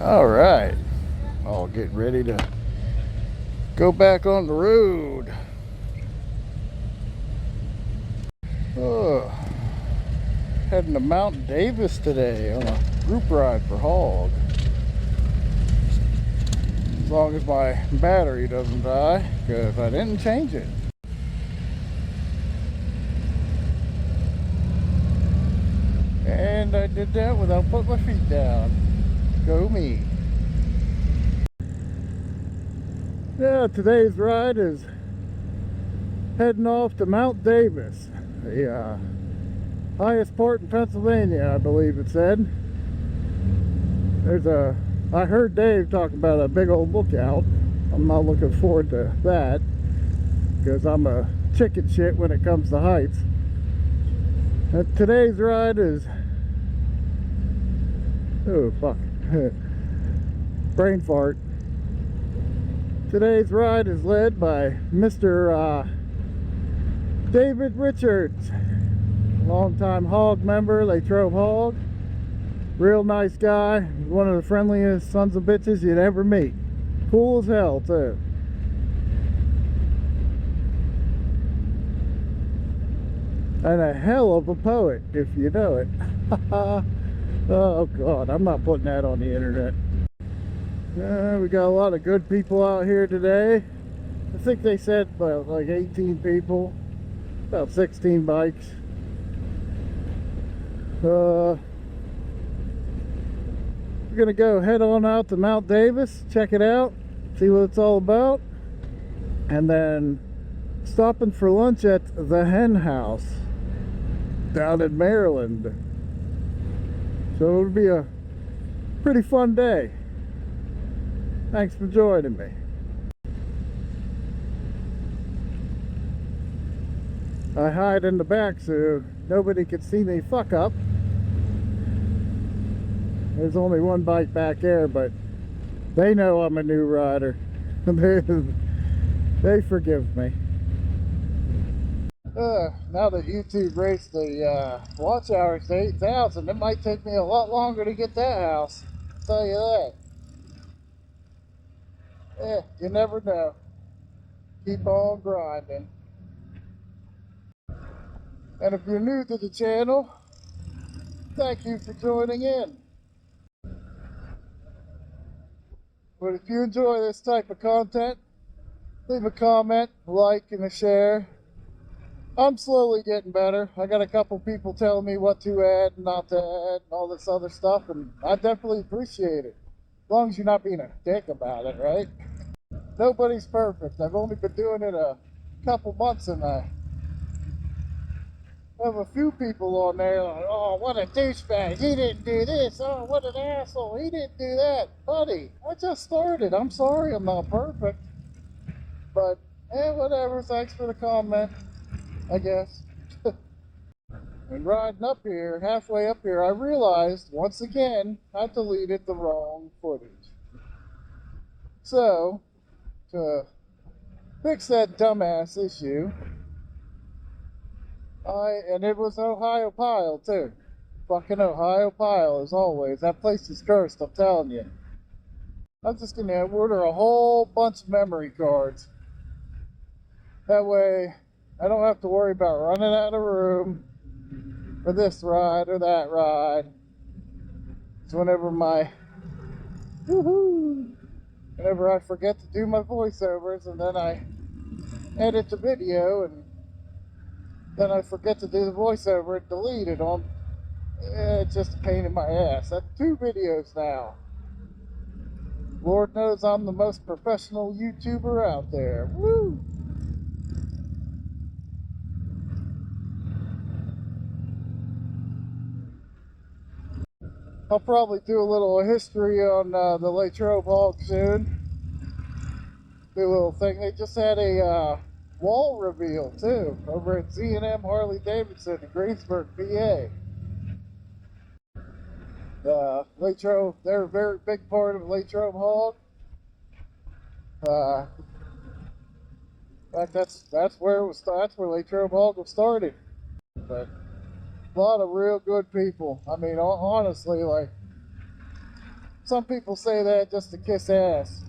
All right, all getting ready to go back on the road. Oh, heading to Mount Davis today on a group ride for HOG. As long as my battery doesn't die, because I didn't change it. And I did that without putting my feet down. Go me. Yeah, today's ride is heading off to Mount Davis, the highest port in Pennsylvania, I believe it said. I heard Dave talk about a big old lookout. I'm not looking forward to that, because I'm a chicken shit when it comes to heights. Today's ride is, oh fuck, brain fart. Today's ride is led by Mr. David Richards, longtime HOG member, Latrobe HOG. Real nice guy, one of the friendliest sons of bitches you'd ever meet. Cool as hell too. And a hell of a poet, if you know it. Oh god, I'm not putting that on the internet. We got a lot of good people out here today. I think they said about like 18 people, about 16 bikes. We're gonna go head on out to Mount Davis, check it out, see what it's all about, and then stopping for lunch at the Hen House down in Maryland. So it'll be a pretty fun day. Thanks for joining me. I hide in the back so nobody can see me fuck up. There's only one bike back there, but they know I'm a new rider. They forgive me. Now that YouTube raised the watch hours to 8,000, it might take me a lot longer to get that house. I'll tell you that. Yeah, you never know. Keep on grinding. And if you're new to the channel, thank you for joining in. But if you enjoy this type of content, leave a comment, a like, and a share. I'm slowly getting better. I got a couple people telling me what to add and not to add and all this other stuff, and I definitely appreciate it. As long as you're not being a dick about it, right? Nobody's perfect. I've only been doing it a couple months, and I have a few people on there like, oh, what a douchebag, he didn't do this, oh, what an asshole, he didn't do that. Buddy, I just started. I'm sorry I'm not perfect. But, whatever, thanks for the comment, I guess. And riding up here, halfway up here, I realized, once again, I deleted the wrong footage. So, to fix that dumbass issue, and it was Ohio Pile too. Fucking Ohio Pile, as always. That place is cursed, I'm telling you. I'm just gonna order a whole bunch of memory cards. That way, I don't have to worry about running out of room for this ride or that ride. So whenever I forget to do my voiceovers, and then I edit the video, and then I forget to do the voiceover and delete it on. It's just a pain in my ass. That's 2 videos now. Lord knows I'm the most professional YouTuber out there. Woo! I'll probably do a little history on the Latrobe HOG soon. Do a little thing. They just had a wall reveal too over at Z&M Harley Davidson in Greensburg, PA. Latrobe, they're a very big part of Latrobe HOG. In fact, that's where it was. That's where Latrobe HOG was started. But a lot of real good people. I mean, honestly, like Some people say that just to kiss ass.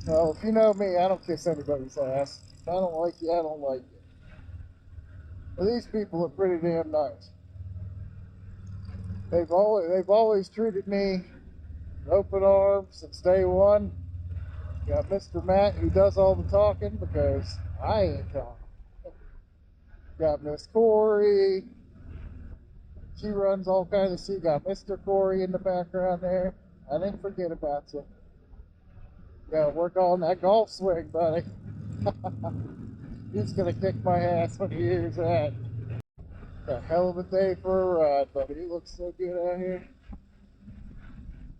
Well, if you know me, I don't kiss anybody's ass. If I don't like you, I don't like you. But these people are pretty damn nice. They've always treated me with open arms since day one. Got Mr. Matt who does all the talking because I ain't talking. Got Miss Corey. She runs all kinds of shit. Got Mr. Corey in the background there. I didn't forget about you. Gotta work on that golf swing, buddy. He's gonna kick my ass when he hears that. A hell of a day for a ride, buddy. It looks so good out here.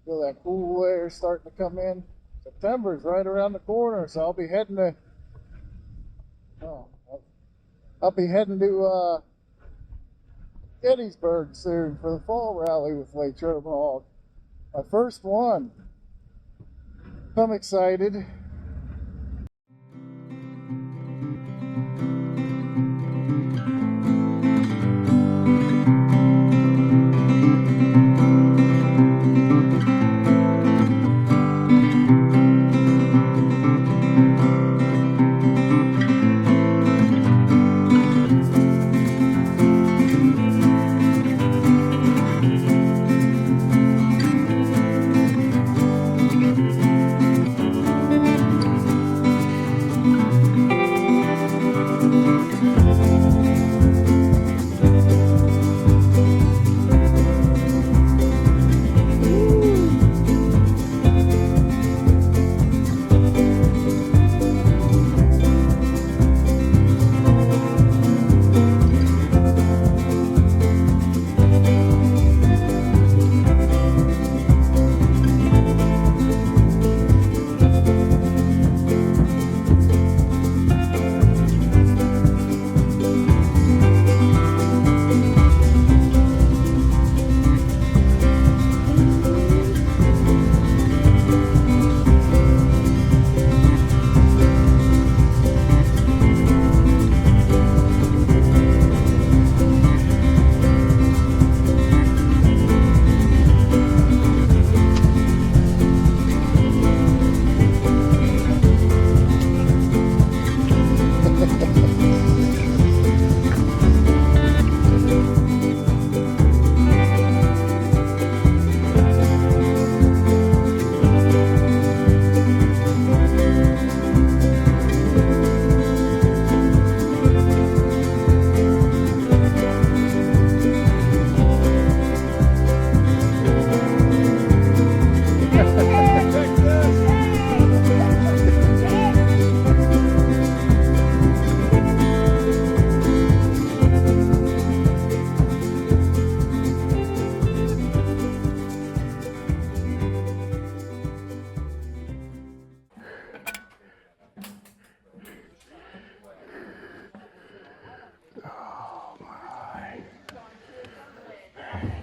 Feel that cool air starting to come in. September's right around the corner, so I'll be heading to Gettysburg soon for the fall rally with Latrobe HOG. My first one. I'm excited.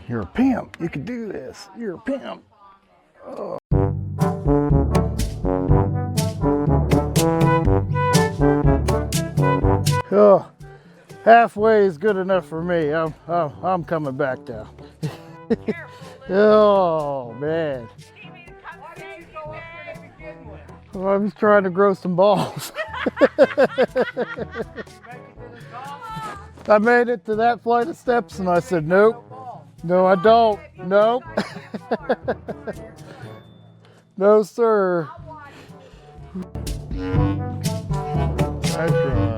You're a pimp. You can do this. You're a pimp. Oh. Oh, halfway is good enough for me. I'm coming back down. Oh man. Well, I was trying to grow some balls. I made it to that flight of steps and I said, nope. No, I don't. Nope. No, sir. I tried.